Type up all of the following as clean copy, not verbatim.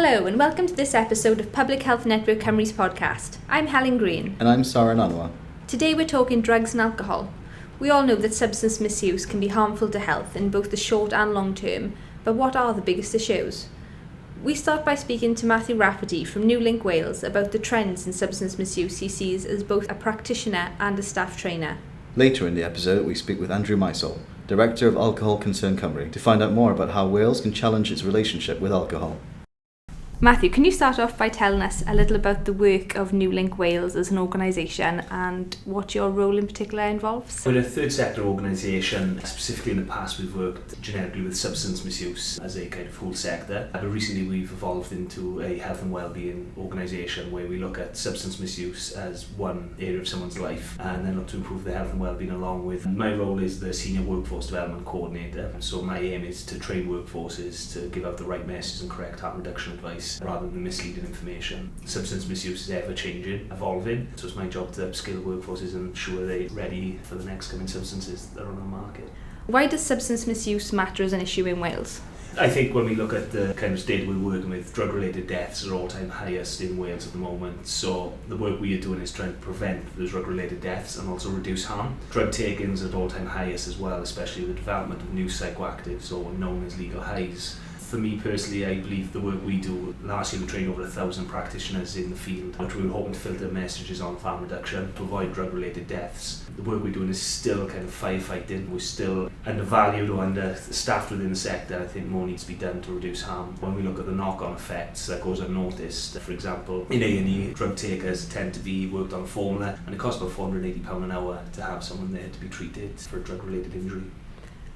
Hello and welcome to this episode of Public Health Network Cymru's podcast. I'm Helen Green. And I'm Sarah Nanwa. Today we're talking drugs and alcohol. We all know that substance misuse can be harmful to health in both the short and long term, but what are the biggest issues? We start by speaking to Matthew Rafferty from New Link Wales about the trends in substance misuse he sees as both a practitioner and a staff trainer. Later in the episode, we speak with Andrew Misuse, Director of Alcohol Concern Cymru, to find out more about how Wales can challenge its relationship with alcohol. Matthew, can you start off by telling us a little about the work of New Link Wales as an organisation and what your role in particular involves? We're a third sector organisation. Specifically in the past we've worked generically with substance misuse as a kind of whole sector, but recently we've evolved into a health and wellbeing organisation where we look at substance misuse as one area of someone's life and then look to improve their health and wellbeing along with. My role is the Senior Workforce Development Coordinator, so my aim is to train workforces to give out the right messages and correct harm reduction advice rather than misleading information. Substance misuse is ever changing, evolving, so it's my job to upskill workforces and ensure they're ready for the next coming substances that are on the market. Why does substance misuse matter as an issue in Wales? I think when we look at the kind of state we're working with, drug-related deaths are all-time highest in Wales at the moment. So the work we are doing is trying to prevent those drug-related deaths and also reduce harm. Drug takings at all-time highest as well, especially with the development of new psychoactives or known as legal highs. For me personally, I believe the work we do, last year we trained over 1,000 practitioners in the field, which we were hoping to filter messages on harm reduction to avoid drug-related deaths. The work we're doing is still kind of firefighting. We're still undervalued or understaffed within the sector. I think more needs to be done to reduce harm. When we look at the knock-on effects that goes unnoticed, for example, in A&E, drug takers tend to be worked on a formula and it costs about £480 an hour to have someone there to be treated for a drug-related injury.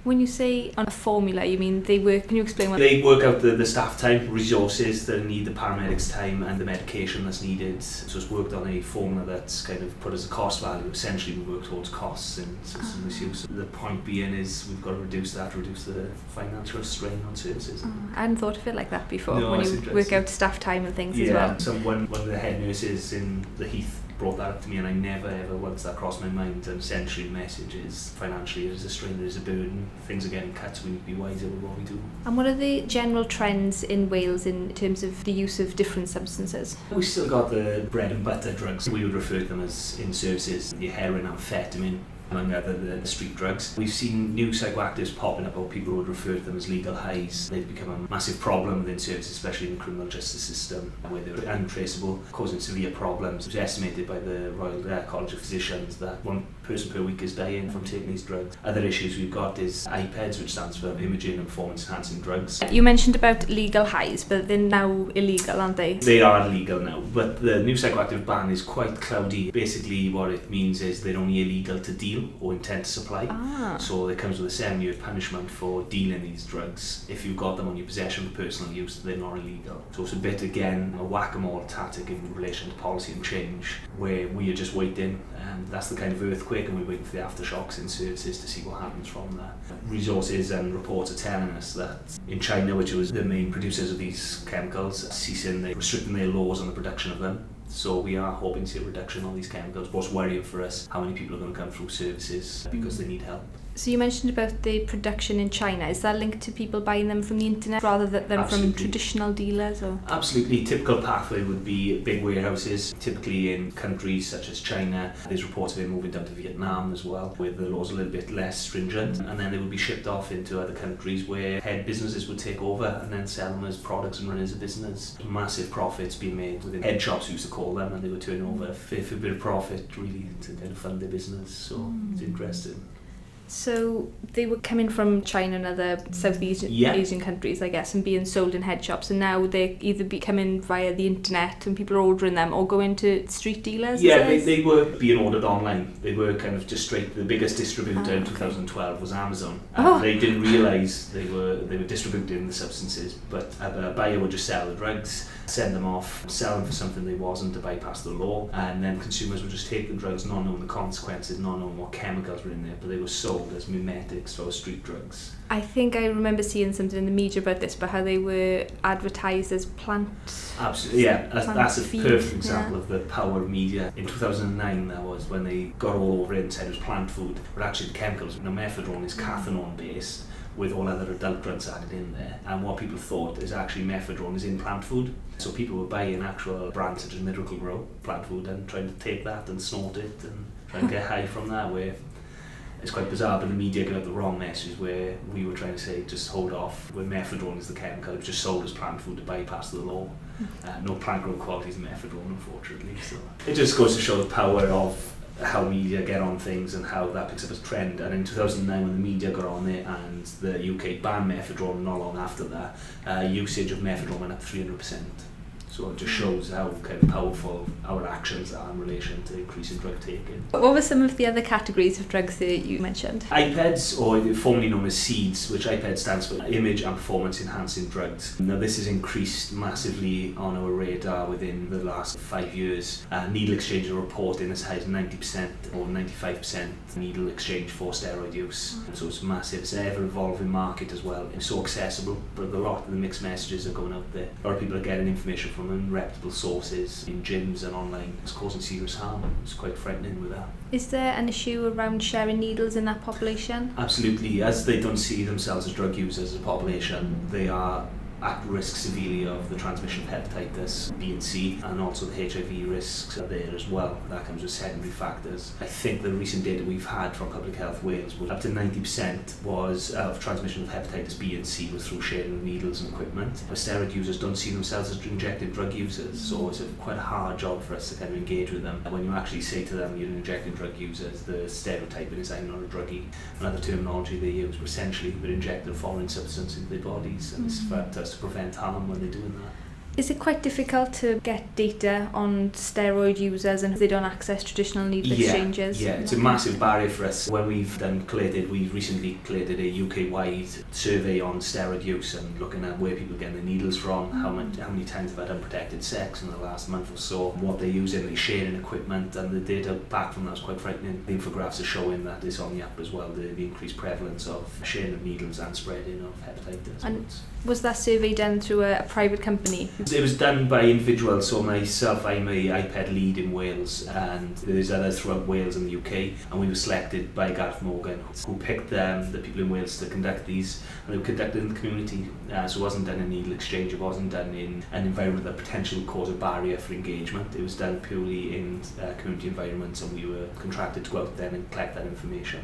When you say on a formula, you mean they work, can you explain what? They work out the staff time, resources that need, the paramedics' time and the medication that's needed. So it's worked on a formula that's kind of put as a cost value. Essentially we work towards costs in substance misuse. The point being is we've got to reduce the financial strain on services. I hadn't thought of it like that before, No, when you work out staff time and things as well. Yeah, so one of the head nurses in the Heath brought that up to me and I never ever once that crossed my mind, and essentially the message is financially there's a strain, there's a burden, things are getting cut, so we need to be wiser with what we do. And what are the general trends in Wales in terms of the use of different substances? We still got the bread and butter drugs. We would refer to them as in services, your heroin, amphetamine, among other the street drugs. We've seen new psychoactives popping up, or people would refer to them as legal highs. They've become a massive problem within services, especially in the criminal justice system, where they're untraceable, causing severe problems. It was estimated by the Royal College of Physicians that one person per week is dying from taking these drugs. Other issues we've got is IPEDs, which stands for imaging and performance enhancing drugs. You mentioned about legal highs, but they're now illegal, aren't they? They are illegal now, but the new psychoactive ban is quite cloudy. Basically what it means is they're only illegal to deal or intent to supply. So it comes with a 7-year punishment for dealing these drugs. If you've got them on your possession for personal use, they're not illegal. So it's a bit, again, a whack-a-mole tactic in relation to policy and change, where we are just waiting, and that's the kind of earthquake, and we're waiting for the aftershocks in services to see what happens from that. Resources and reports are telling us that in China, which was the main producers of these chemicals, restricting their laws on the production of them. So we are hoping to see a reduction on these chemicals. What's worrying for us, how many people are going to come through services because they need help. So you mentioned about the production in China. Is that linked to people buying them from the internet rather than Absolutely. from traditional dealers? Or? Absolutely. Typical pathway would be big warehouses, typically in countries such as China. There's reports of it moving down to Vietnam as well, where the laws are a little bit less stringent, and then they would be shipped off into other countries where head businesses would take over and then sell them as products and run as a business. Massive profits being made within head shops, we used to call them, and they would turn over a fair bit of profit really to kind of fund their business. So it's interesting. So they were coming from China and other Southeast Asian countries, I guess, and being sold in head shops, and now they're either coming via the internet and people are ordering them, or going to street dealers? Yeah, they were being ordered online. They were kind of just straight. The biggest distributor in 2012 was Amazon. They didn't realise they were distributing the substances, but a buyer would just sell the drugs, send them off, sell them for something they wasn't to bypass the law, and then consumers would just take the drugs, not knowing the consequences, not knowing what chemicals were in there, but they were sold as mimetics or street drugs. I think I remember seeing something in the media about this, but how they were advertised as plant. Absolutely, yeah. That's a feed, perfect example of the power of media. In 2009, that was when they got all over it and said it was plant food, but actually the chemicals, no, methadone is cathinone based, with all other adult drugs added in there. And what people thought is actually mephedrone is in plant food. So people were buying actual brands such as Miracle Grow plant food and trying to take that and snort it and try and get high from that, where it's quite bizarre, but the media got the wrong message where we were trying to say just hold off, where mephedrone is the chemical. It was just sold as plant food to bypass the law. No plant grown qualities in mephedrone, unfortunately. So it just goes to show the power of how media get on things and how that picks up as a trend. And in 2009, when the media got on it and the UK banned mephedrone, not long after that, usage of mephedrone went up 300%. So it just shows how kind of powerful our actions are in relation to increasing drug taking. What were some of the other categories of drugs that you mentioned? IPEDs, or formerly known as SEEDs, which IPED stands for Image and Performance Enhancing Drugs. Now this has increased massively on our radar within the last 5 years. Needle exchange are reporting as high as 90% or 95% needle exchange for steroid use. And so it's massive. It's an ever-evolving market as well. It's so accessible, but a lot of the mixed messages are going out there. A lot of people are getting information from unreputable sources in gyms and online. It's causing serious harm. It's quite frightening with that. Is there an issue around sharing needles in that population? Absolutely. As they don't see themselves as drug users as a population, they are at risk severely of the transmission of hepatitis B and C, and also the HIV risks are there as well. That comes with secondary factors. I think the recent data we've had from Public Health Wales was up to 90% was of transmission of hepatitis B and C was through sharing of needles and equipment. But steroid users don't see themselves as injected drug users, so it's quite a hard job for us to kind of engage with them. And when you actually say to them you're injecting drug users, the stereotyping is I'm not a druggie. Another terminology they use, but essentially they're injecting a foreign substance into their bodies, and it's for us to prevent harm when they're doing that. Is it quite difficult to get data on steroid users and if they don't access traditional needle exchanges? Yeah, it's a massive barrier for us. When we recently collated a UK-wide survey on steroid use and looking at where people are getting the needles from, how many times they've had unprotected sex in the last month or so, what they're using, they're sharing equipment, and the data back from that is quite frightening. The infographics are showing that it's on the up as well, the increased prevalence of sharing of needles and spreading of hepatitis. And was that survey done through a private company? It was done by individuals, so myself, I'm a IPED lead in Wales, and there's others throughout Wales and the UK, and we were selected by Gareth Morgan, who picked the people in Wales to conduct these, and they were conducted in the community, so it wasn't done in needle exchange, it wasn't done in an environment that potentially would cause a barrier for engagement. It was done purely in community environments, and we were contracted to go out there and collect that information.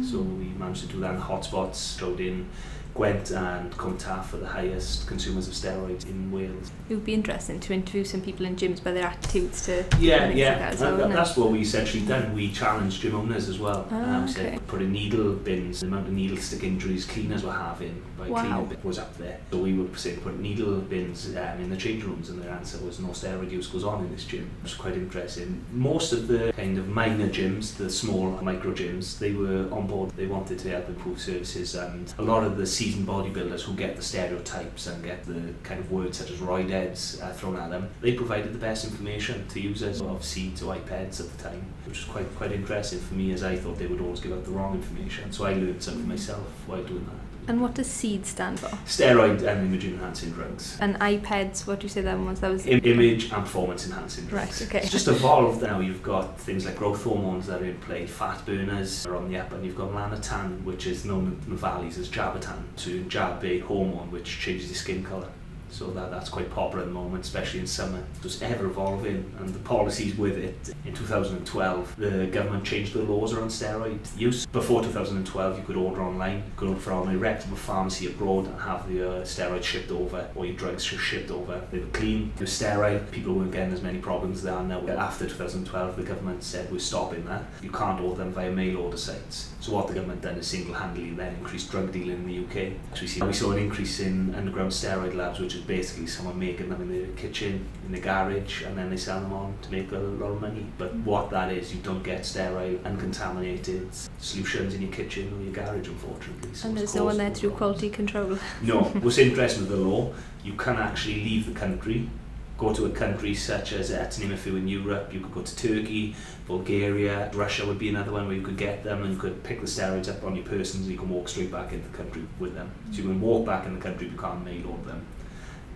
So we managed to do that in hotspots, showed in Gwent and Cwmtaf for the highest consumers of steroids in Wales. It would be interesting to interview some people in gyms about their attitudes to That's what we essentially done. We challenged gym owners as well. We said put in needle bins, the amount of needle stick injuries cleaners were having by cleaning was up there. So we were saying put needle bins in the change rooms, and their answer was no steroid use goes on in this gym. It was quite interesting. Most of the kind of minor gyms, the small micro gyms, they were on board. They wanted to help improve services, and a lot of the seasoned bodybuilders who get the stereotypes and get the kind of words such as roideheads thrown at them, they provided the best information to users of SEEDs or IPEDs at the time, which was quite interesting for me, as I thought they would always give out the wrong information. So I learned something myself while doing that. And what does SEED stand for? Steroid and image enhancing drugs. And IPEDs, what do you say that was? That was image and performance enhancing drugs. Right, okay. It's just evolved now. You've got things like growth hormones that are in play, fat burners are on the up, and you've got Lanatan, which is known in the valleys as Jabatan, to jab a hormone which changes your skin colour. So that's quite popular at the moment, especially in summer. It's ever evolving, and the policies with it. In 2012, the government changed the laws around steroid use. Before 2012, you could order online, you could order from a reputable pharmacy abroad and have your steroids shipped over, or your drugs shipped over. They were clean, they were sterile, people weren't getting as many problems as they are now. After 2012, the government said we're stopping that. You can't order them via mail order sites. So what the government done is single-handedly then increased drug dealing in the UK. So we saw an increase in underground steroid labs, which is basically someone making them in their kitchen, in the garage, and then they sell them on to make a lot of money. But what that is, you don't get sterile, uncontaminated solutions in your kitchen or your garage, unfortunately. So and there's no one there to do quality control. No. What's interesting with the law, you can actually leave the country, go to a country such as, to name a few in Europe, you could go to Turkey, Bulgaria, Russia would be another one where you could get them, and you could pick the steroids up on your person and you can walk straight back into the country with them. So you can walk back in the country, but you can't mail order them.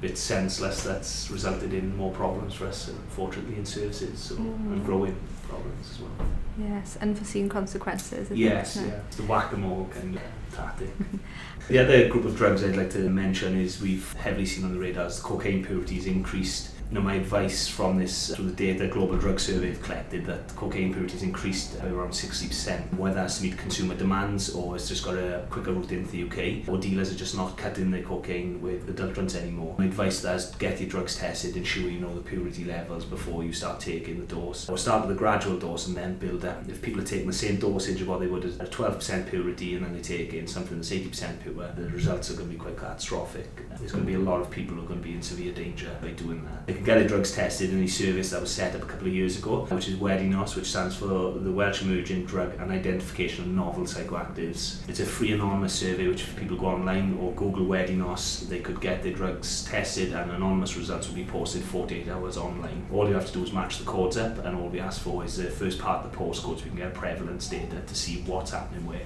Bit senseless. That's resulted in more problems for us, unfortunately, in services and growing problems as well. Yes, unforeseen consequences. Yes, yeah. It's the whack-a-mole kind of tactic. The other group of drugs I'd like to mention is we've heavily seen on the radars cocaine purity has increased. My advice from this, through the data Global Drug Survey have collected, that cocaine purity has increased by around 60%. Whether that's to meet consumer demands or it's just got a quicker route into the UK, or dealers are just not cutting their cocaine with adulterants anymore. My advice to that is get your drugs tested, ensure you know the purity levels before you start taking the dose. Or start with a gradual dose and then build up. If people are taking the same dosage of what they would at 12% purity and then they take in something that's 80% pure, the results are going to be quite catastrophic. There's going to be a lot of people who are going to be in severe danger by doing that. They can get their drugs tested in a service that was set up a couple of years ago, which is WEDINOS, which stands for the Welsh Emerging Drug and Identification of Novel Psychoactives. It's a free anonymous survey which if people go online or Google WEDINOS, they could get their drugs tested and anonymous results will be posted 48 hours online. All you have to do is match the codes up, and all we ask for is the first part of the postcode so we can get prevalence data to see what's happening where.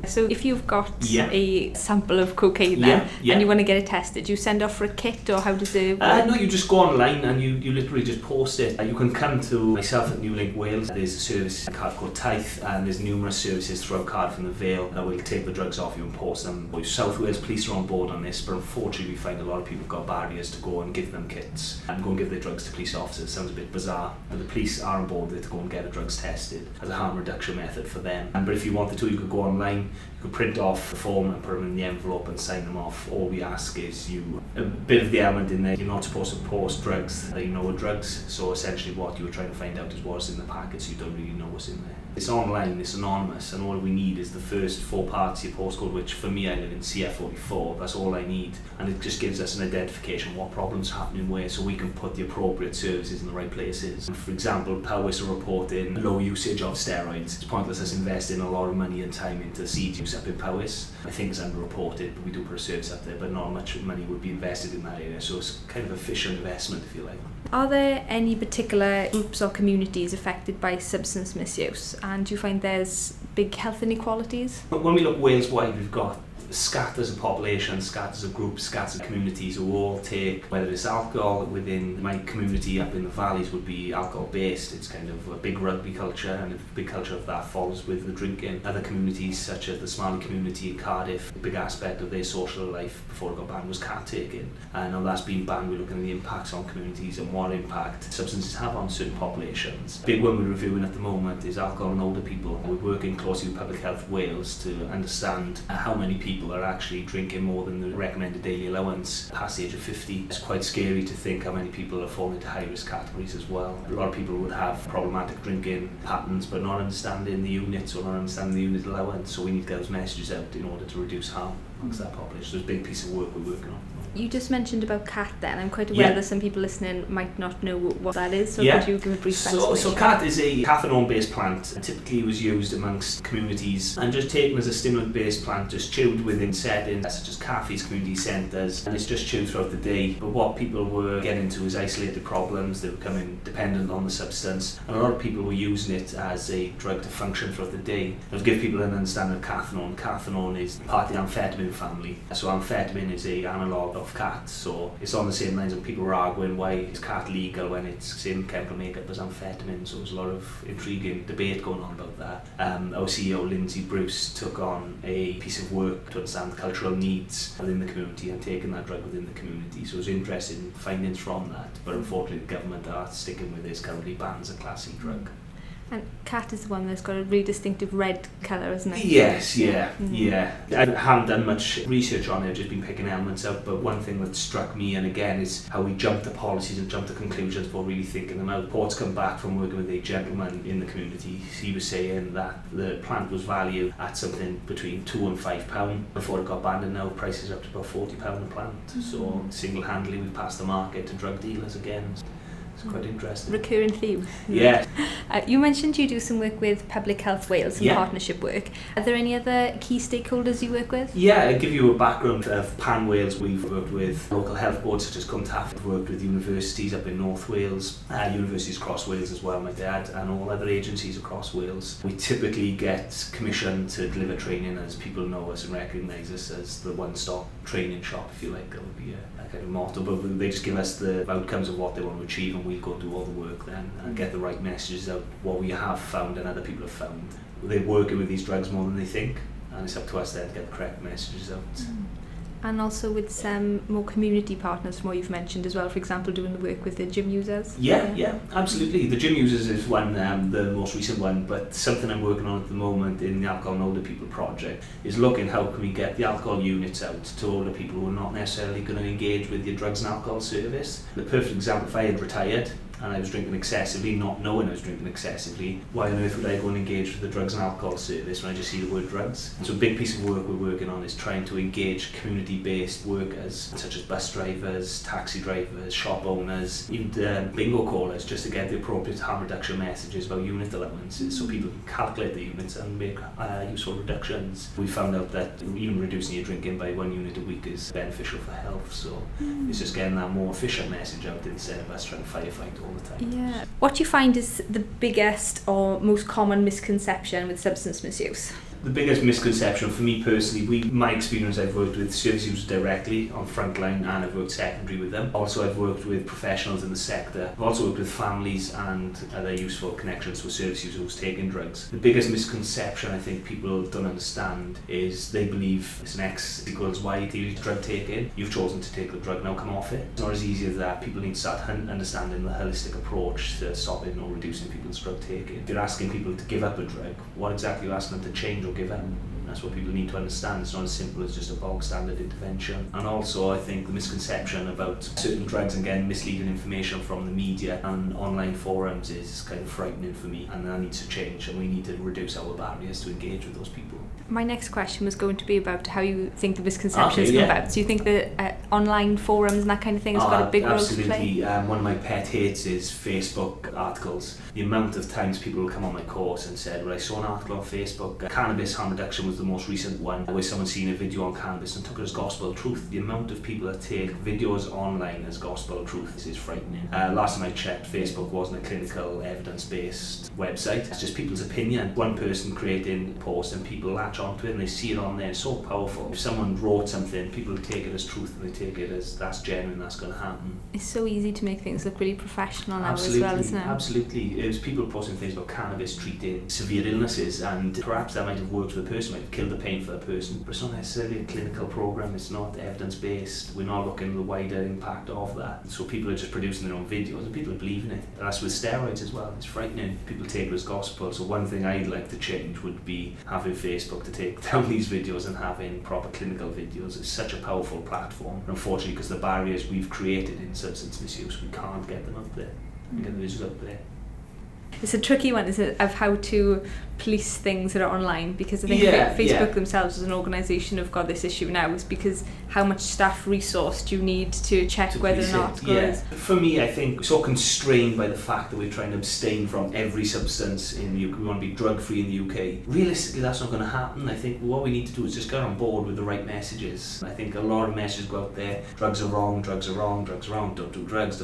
So if you've got a sample of cocaine then, and you want to get it tested, do you send off for a kit, or how does it work? No, you just go online and you literally just post it. You can come to myself at New Link Wales. There's a service called Tithe, and there's numerous services throughout Cardiff and the Vale that will take the drugs off you and post them. South Wales Police are on board on this, but unfortunately we find a lot of people have got barriers to go and give them kits and go and give their drugs to police officers. Sounds a bit bizarre, but the police are on board with it to go and get the drugs tested as a harm reduction method for them. But if you wanted to, you could go online. You could print off the form and put them in the envelope and sign them off. All we ask is a bit of the element in there. You're not supposed to post drugs that you know are drugs. So essentially what you were trying to find out is what's in the packet, so you don't really know what's in there. It's online, it's anonymous, and all we need is the first 4 parts of your postcode, which for me I live in CF44, that's all I need. And it just gives us an identification of what problems are happening where, so we can put the appropriate services in the right places. And for example, Powys are reporting low usage of steroids. It's pointless us investing a lot of money and time into seed use up in Powys. I think it's underreported, but we do put a service up there, but not much money would be invested in that area, so it's kind of a efficient investment if you like. Are there any particular groups or communities affected by substance misuse, and do you find there's big health inequalities? When we look Wales-wide, we've got scatters of population, scatters of groups, scatters of communities who all take, whether it's alcohol within my community up in the valleys would be alcohol based. It's kind of a big rugby culture, and a big culture of that follows with the drinking. Other communities such as the Somali community in Cardiff, a big aspect of their social life before it got banned was cat taking, and now that's been banned, we're looking at the impacts on communities and what impact substances have on certain populations. Big one we're reviewing at the moment is alcohol in older people. We're working closely with Public Health Wales to understand how many people are actually drinking more than the recommended daily allowance past the age of 50. It's quite scary to think how many people are falling into high risk categories as well. A lot of people would have problematic drinking patterns but not understanding the units or not understanding the unit allowance, so we need to get those messages out in order to reduce harm amongst that population. So it's a big piece of work we're working on. You just mentioned about CAT then. I'm quite aware that some people listening might not know what that is, so could you give a brief explanation? So CAT is a cathinone-based plant. Typically was used amongst communities and just taken as a stimulant-based plant, just chewed within settings such as cafes, community centres, and it's just chewed throughout the day. But what people were getting into is isolated problems. They were becoming dependent on the substance, and a lot of people were using it as a drug to function throughout the day. And to give people an understanding of cathinone, cathinone is part of the amphetamine family. So amphetamine is an analogue of cat, so it's on the same lines. And people were arguing why is cat legal when it's the same chemical makeup as amphetamine, so there's a lot of intriguing debate going on about that. Our CEO Lindsay Bruce took on a piece of work to understand the cultural needs within the community and taking that drug within the community, so it was interested in findings from that, but unfortunately the government are sticking with this, currently bans a Class C drug. And cat is the one that's got a really distinctive red colour, isn't it? Yes, yeah. I haven't done much research on it, I've just been picking elements up, but one thing that struck me, and again, is how we jump to policies and jump to conclusions before really thinking them out. Reports come back from working with a gentleman in the community. He was saying that the plant was valued at something between £2 and £5 before it got banned, and now prices are up to about £40 a plant. So single-handedly we've passed the market to drug dealers again. It's quite interesting. Recurring theme. Yeah. You mentioned you do some work with Public Health Wales, some partnership work. Are there any other key stakeholders you work with? Yeah, I'll give you a background of Pan Wales. We've worked with local health boards such as Cwmtaf. We've worked with universities up in North Wales, universities across Wales as well, might add, and all other agencies across Wales. We typically get commissioned to deliver training, as people know us and recognise us as the one-stop training shop, if you like. That would be a kind of motto, but they just give us the outcomes of what they want to achieve, and we go do all the work then and get the right messages out, what we have found and other people have found. They're working with these drugs more than they think, and it's up to us then to get the correct messages out. And also with some more community partners from what you've mentioned as well, for example, doing the work with the gym users. Yeah, absolutely. The gym users is one, the most recent one, but something I'm working on at the moment in the Alcohol and Older People project is looking how can we get the alcohol units out to older people who are not necessarily going to engage with your drugs and alcohol service. The perfect example, if I had retired and I was drinking excessively, not knowing I was drinking excessively, why on earth would I go and engage with the drugs and alcohol service when I just see the word drugs? And so a big piece of work we're working on is trying to engage community-based workers, such as bus drivers, taxi drivers, shop owners, even bingo callers, just to get the appropriate harm reduction messages about unit allowances so people can calculate the units and make useful reductions. We found out that even reducing your drinking by 1 unit a week is beneficial for health, so it's just getting that more efficient message out instead of us trying to firefight all the time. Yeah. What do you find is the biggest or most common misconception with substance misuse? The biggest misconception for me personally, my experience, I've worked with service users directly on frontline and I've worked secondary with them. Also I've worked with professionals in the sector. I've also worked with families and other useful connections with service users who's taking drugs. The biggest misconception I think people don't understand is they believe it's an X equals Y theory to drug taking. You've chosen to take the drug, now come off it. It's not as easy as that. People need to start understanding the holistic approach to stopping or reducing people's drug taking. If you're asking people to give up a drug, what exactly are you asking them to change or give up? That's what people need to understand. It's not as simple as just a bog standard intervention. And also I think the misconception about certain drugs and getting misleading information from the media and online forums is kind of frightening for me, and that needs to change, and we need to reduce our barriers to engage with those people. My next question was going to be about how you think the misconceptions come about. So you think that online forums and that kind of thing has got a big role to play? Absolutely. One of my pet hates is Facebook articles. The amount of times people will come on my course and said, well, I saw an article on Facebook, cannabis harm reduction was the most recent one, where someone seen a video on cannabis and took it as gospel truth. The amount of people that take videos online as gospel truth is frightening. Last time I checked, Facebook wasn't a clinical evidence-based website. It's just people's opinion. One person creating a post and people latch onto it and they see it on there. It's so powerful. If someone wrote something, people take it as truth and they take it as that's genuine, that's going to happen. It's so easy to make things look really professional now Absolutely, as well, isn't it? Absolutely. It was people posting things about cannabis treating severe illnesses, and perhaps that might have worked for the person, might have killed the pain for the person, but it's not necessarily a clinical program, it's not evidence-based. We're not looking at the wider impact of that. So people are just producing their own videos and people are believing it. And that's with steroids as well. It's frightening. People take it as gospel. So one thing I'd like to change would be having Facebook to take down these videos and having proper clinical videos. It's such a powerful platform. And unfortunately, because the barriers we've created in substance misuse, we can't get them up there. We get the visuals up there. It's a tricky one, isn't it, of how to police things that are online, because I think Facebook themselves as an organisation have got this issue now, is because how much staff resource do you need to check whether an article is... For me, I think so constrained by the fact that we're trying to abstain from every substance in the UK. We want to be drug free in the UK. Realistically, that's not going to happen. I think what we need to do is just get on board with the right messages. I think a lot of messages go out there, drugs are wrong, drugs are wrong, drugs are wrong, don't do drugs,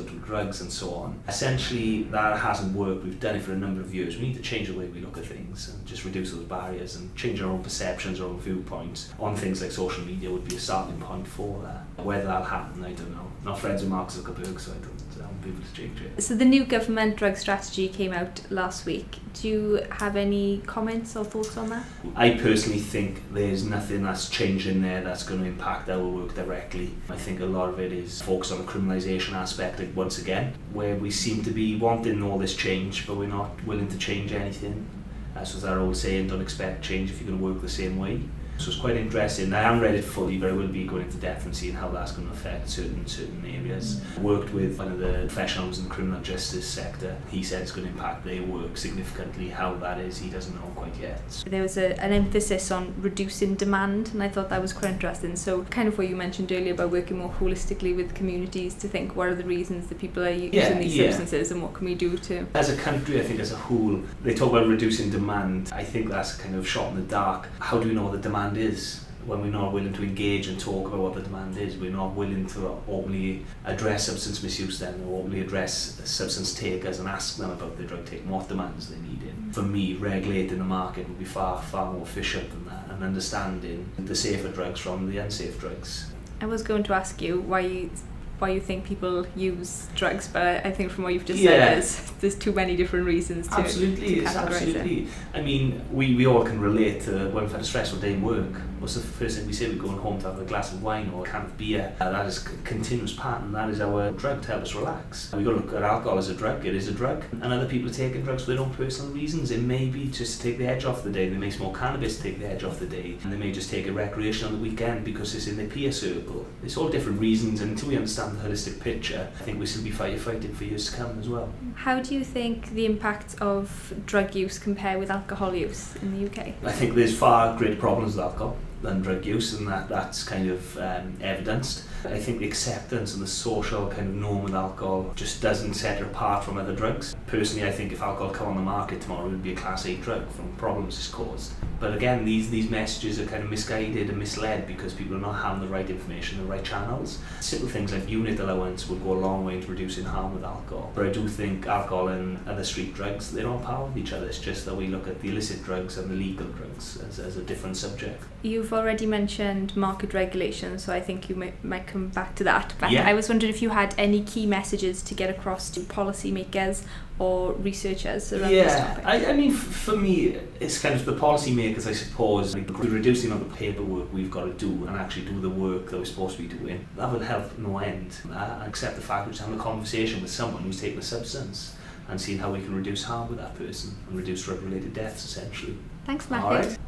and so on. Essentially, that hasn't worked. We've done it for a number of years. We need to change the way we look at things and just reduce those barriers and change our own perceptions, our own viewpoints on things like social media would be a starting point for that. Whether that'll happen, I don't know. Not friends with Mark Zuckerberg, so I don't be able to change it. So the new government drug strategy came out last week. Do you have any comments or thoughts on that? I personally think there's nothing that's changing there that's going to impact our work directly. I think a lot of it is focused on the criminalisation aspect once again, where we seem to be wanting all this change, but we're not willing to change anything. That's what our old saying, don't expect change if you're going to work the same way. So it's quite interesting. I haven't read it fully, but I will be going into depth and seeing how that's going to affect certain areas. I worked with one of the professionals in the criminal justice sector. He said it's going to impact their work significantly. How that is, he doesn't know quite yet. There was an emphasis on reducing demand, and I thought that was quite interesting. So kind of what you mentioned earlier about working more holistically with communities to think what are the reasons that people are using these substances and what can we do to... As a country, I think as a whole, they talk about reducing demand. I think that's kind of shot in the dark. How do we know what the demand is when we're not willing to engage and talk about what the demand is? We're not willing to openly address substance misuse then, or openly address substance takers and ask them about their drug taking, what demands they need in. For me, regulating the market would be far more efficient than that, and understanding the safer drugs from the unsafe drugs. I was going to ask you why why you think people use drugs, but I think from what you've just Yeah. said, there's too many different reasons to categorise it. Absolutely. I mean, we all can relate to when we've had a stressful day in work. What's the first thing we say? We're going home to have a glass of wine or a can of beer. That is a continuous pattern. That is our drug to help us relax. We've got to look at alcohol as a drug. It is a drug. And other people are taking drugs for their own personal reasons. It may be just to take the edge off the day. They may smoke cannabis to take the edge off the day. And they may just take a recreation on the weekend because it's in their peer circle. It's all different reasons, and until we understand the holistic picture, I think we should be fighting for years to come as well. How do you think the impact of drug use compare with alcohol use in the UK? I think there's far greater problems with alcohol than drug use, and that's kind of evidenced. I think the acceptance and the social kind of norm with alcohol just doesn't set it apart from other drugs. Personally, I think if alcohol come on the market tomorrow, it would be a Class A drug from problems it's caused. But again, these messages are kind of misguided and misled because people are not having the right information in the right channels. Simple things like unit allowance would go a long way to reducing harm with alcohol. But I do think alcohol and other street drugs, they're on par with each other. It's just that we look at the illicit drugs and the legal drugs as a different subject. You've already mentioned market regulation, so I think you might come back to that. But Yeah. I was wondering if you had any key messages to get across to policymakers or researchers around this topic. I mean, for me, it's kind of the policymakers, I suppose, like reducing all the paperwork we've got to do and actually do the work that we're supposed to be doing. That will help no end. I accept the fact that we're just having a conversation with someone who's taken a substance and seeing how we can reduce harm with that person and reduce drug-related deaths, essentially. Thanks, Matthew. All right.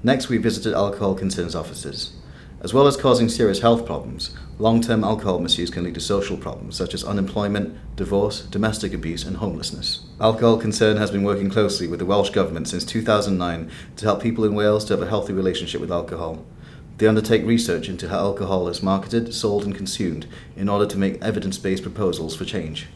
Next, we visited alcohol concerns officers. As well as causing serious health problems, long-term alcohol misuse can lead to social problems such as unemployment, divorce, domestic abuse and homelessness. Alcohol Concern has been working closely with the Welsh Government since 2009 to help people in Wales to have a healthy relationship with alcohol. They undertake research into how alcohol is marketed, sold and consumed in order to make evidence-based proposals for change.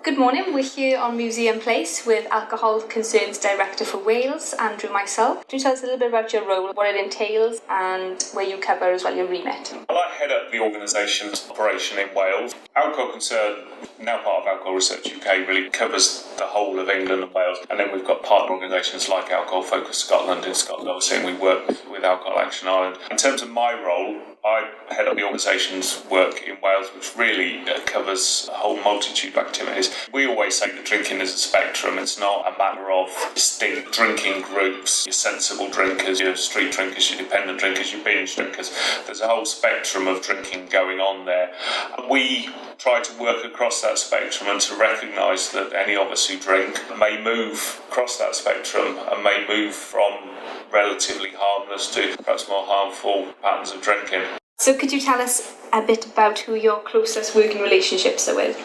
Good morning, we're here on Museum Place with Alcohol Concerns Director for Wales, Andrew Misuse. Can you tell us a little bit about your role, what it entails and where you cover as well your remit? Well, I head up the organisation's operation in Wales. Alcohol Concern, now part of Alcohol Research UK, really covers the whole of England and Wales. And then we've got partner organisations like Alcohol Focus Scotland in Scotland, obviously, and we work with Alcohol Action Ireland. In terms of my role, I head up the organisation's work in Wales, which really covers a whole multitude of activities. We always say that drinking is a spectrum. It's not a matter of distinct drinking groups, your sensible drinkers, your street drinkers, your dependent drinkers, your binge drinkers. There's a whole spectrum of drinking going on there. We try to work across that spectrum and to recognise that any of us who drink may move across that spectrum and may move from relatively harmless to perhaps more harmful patterns of drinking. So could you tell us a bit about who your closest working relationships are with?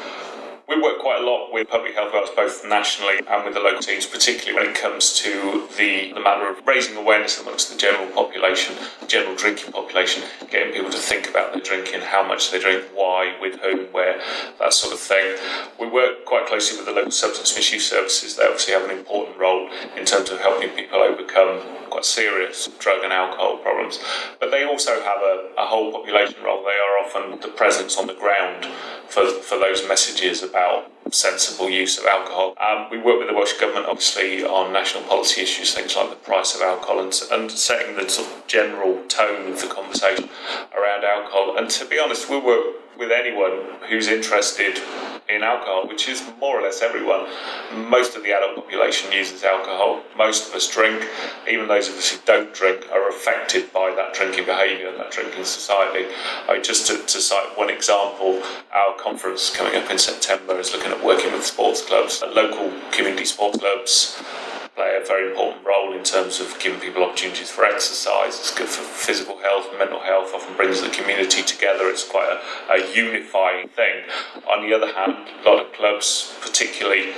We work quite a lot with Public Health Wales, both nationally and with the local teams, particularly when it comes to the matter of raising awareness amongst the general population, general drinking population, getting people to think about their drinking, how much they drink, why, with whom, where, that sort of thing. We work quite closely with the local substance misuse services. They obviously have an important role in terms of helping people overcome quite serious drug and alcohol problems. But they also have a whole population role. They are often the presence on the ground for those messages about sensible use of alcohol. We work with the Welsh Government obviously on national policy issues, things like the price of alcohol and setting the sort of general tone of the conversation around alcohol. And to be honest, we work with anyone who's interested in alcohol, which is more or less everyone. Most of the adult population uses alcohol. Most of us drink. Even those of us who don't drink are affected by that drinking behaviour and that drinking society. Just to cite one example, our conference coming up in September is looking at working with sports clubs. Local community sports clubs play a very important role in terms of giving people opportunities for exercise. It's good for physical health, mental health, often brings the community together. It's quite a unifying thing. On the other hand, a lot of clubs, particularly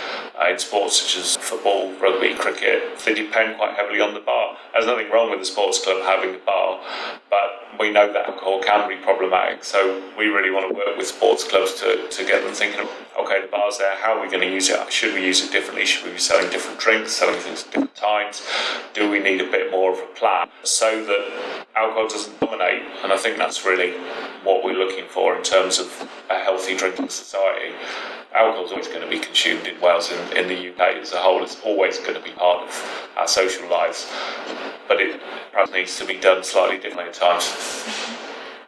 in sports such as football, rugby, cricket, they depend quite heavily on the bar. There's nothing wrong with the sports club having a bar, but we know that alcohol can be problematic, so we really want to work with sports clubs to get them thinking, okay, the bar's there, how are we going to use it? Should we use it differently? Should we be selling different drinks, selling things at different times? Do we need a bit more of a plan so that alcohol doesn't dominate? And I think that's really what we're looking for in terms of a healthy drinking society. Alcohol is always going to be consumed in Wales and in the UK as a whole. It's always going to be part of our social lives, but it perhaps needs to be done slightly differently at times.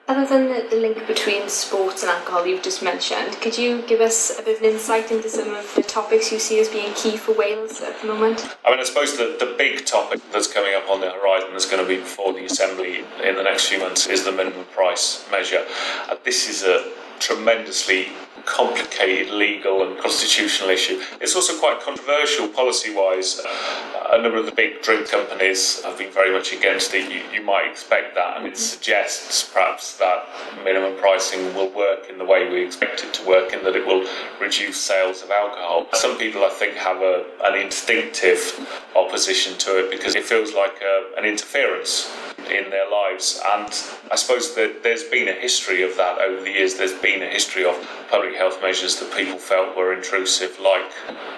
Other than the link between sports and alcohol you've just mentioned, could you give us a bit of an insight into some of the topics you see as being key for Wales at the moment? I suppose the big topic that's coming up on the horizon that's going to be before the Assembly in the next few months is the minimum price measure. This is a tremendously complicated legal and constitutional issue. It's also quite controversial policy-wise. A number of the big drink companies have been very much against it. You might expect that, and it suggests perhaps that minimum pricing will work in the way we expect it to work, in that it will reduce sales of alcohol. Some people, I think, have an instinctive opposition to it because it feels like an interference in their lives, and I suppose that there's been a history of that over the years. There's been a history of public health measures that people felt were intrusive, like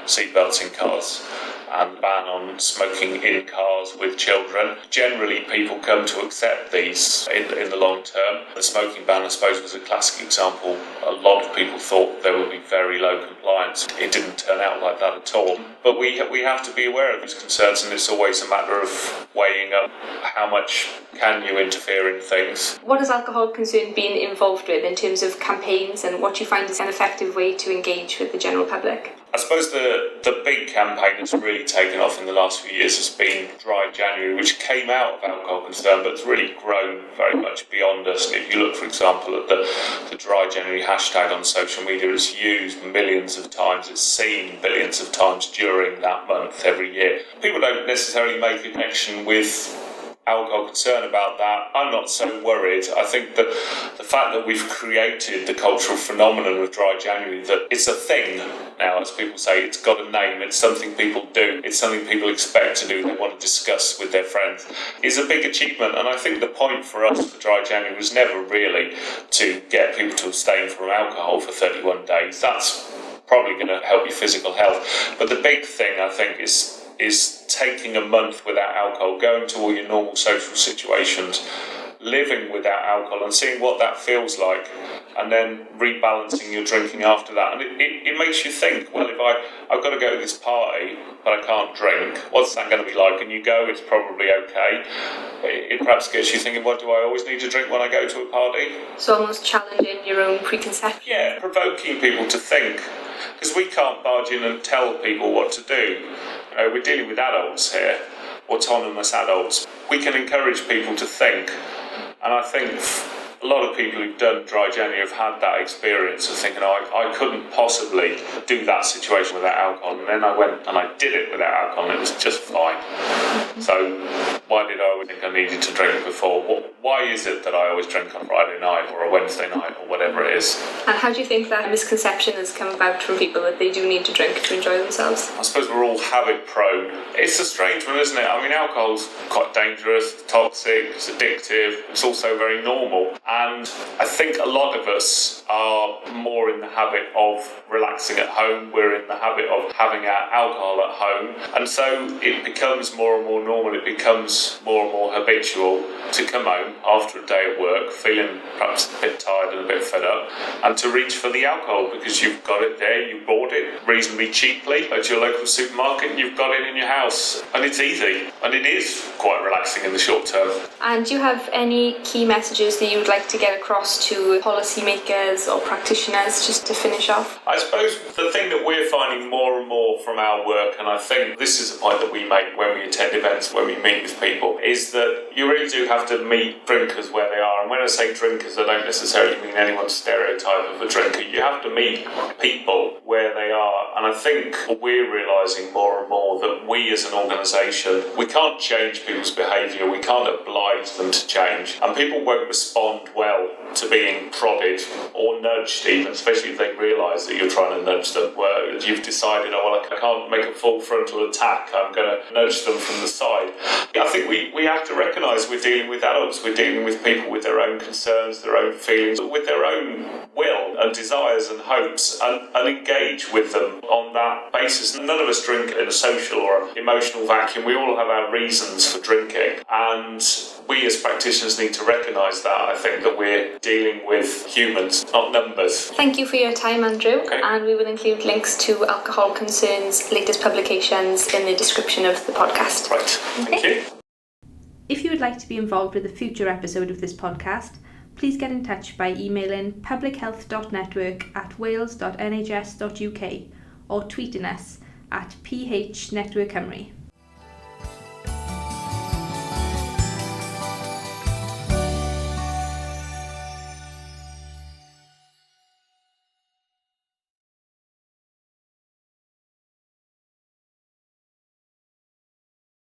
seatbelts in cars and the ban on smoking in cars with children. Generally, people come to accept these in the long term. The smoking ban, I suppose, was a classic example. A lot of people thought there would be very low compliance. It didn't turn out like that at all. But we have to be aware of these concerns, and it's always a matter of weighing up how much can you interfere in things. What has Alcohol Concern been involved with in terms of campaigns, and what do you find is an effective way to engage with the general public? I suppose the big campaign that's really taken off in the last few years has been Dry January, which came out of Alcohol Concern, but it's really grown very much beyond us. And if you look, for example, at the Dry January hashtag on social media, it's used millions of times, it's seen billions of times during that month every year. People don't necessarily make a connection with Alcohol Concern about that. I'm not so worried. I think that the fact that we've created the cultural phenomenon of Dry January, that it's a thing now, as people say, it's got a name, it's something people do, it's something people expect to do, they want to discuss with their friends, is a big achievement. And I think the point for us for Dry January was never really to get people to abstain from alcohol for 31 days. That's probably going to help your physical health. But the big thing, I think, is taking a month without alcohol, going to all your normal social situations, living without alcohol and seeing what that feels like, and then rebalancing your drinking after that. And it makes you think, well, if I've got to go to this party but I can't drink, what's that going to be like? And you go, it's probably okay. It perhaps gets you thinking, what do I always need to drink when I go to a party? So almost challenging your own preconceptions. Yeah, provoking people to think, because we can't barge in and tell people what to do. We're dealing with adults here, autonomous adults. We can encourage people to think, and I think a lot of people who've done Dry January have had that experience of thinking, I couldn't possibly do that situation without alcohol, and then I went and I did it without alcohol and it was just fine. So why did I always think I needed to drink before? Why is it that I always drink on Friday night or a Wednesday night or whatever it is? And how do you think that misconception has come about from people that they do need to drink to enjoy themselves? I suppose we're all habit prone. It's a strange one, isn't it? I mean, alcohol's quite dangerous, toxic, it's addictive, it's also very normal. And I think a lot of us are more in the habit of relaxing at home. We're in the habit of having our alcohol at home. And so it becomes more and more normal. It becomes more and more habitual to come home after a day at work, feeling perhaps a bit tired and a bit fed up, and to reach for the alcohol because you've got it there, you bought it reasonably cheaply at your local supermarket, you've got it in your house, and it's easy. And it is quite relaxing in the short term. And do you have any key messages that you would like to get across to policymakers or practitioners, just to finish off? I suppose the thing that we're finding more and more from our work, and I think this is a point that we make when we attend events, when we meet with people, is that you really do have to meet drinkers where they are. And when I say drinkers, I don't necessarily mean anyone's stereotype of a drinker. You have to meet people where they are. And I think we're realising more and more that we as an organisation, we can't change people's behaviour, we can't oblige them to change. And people won't respond well to being prodded or nudged even, especially if they realise that you're trying to nudge them, where you've decided, oh, well, I can't make a full frontal attack, I'm going to nudge them from the side. I think we have to recognise we're dealing with adults, we're dealing with people with their own concerns, their own feelings, with their own will and desires and hopes, and engage with them on that basis. None of us drink in a social or emotional vacuum. We all have our reasons for drinking, and we as practitioners need to recognise that. I think that we're dealing with humans, not numbers. Thank you for your time, Andrew. Okay. And we will include links to Alcohol Concern's latest publications in the description of the podcast. Right, thank you. If you would like to be involved with a future episode of this podcast, please get in touch by emailing publichealth.network@wales.nhs.uk or tweeting us at PHNetworkCymru.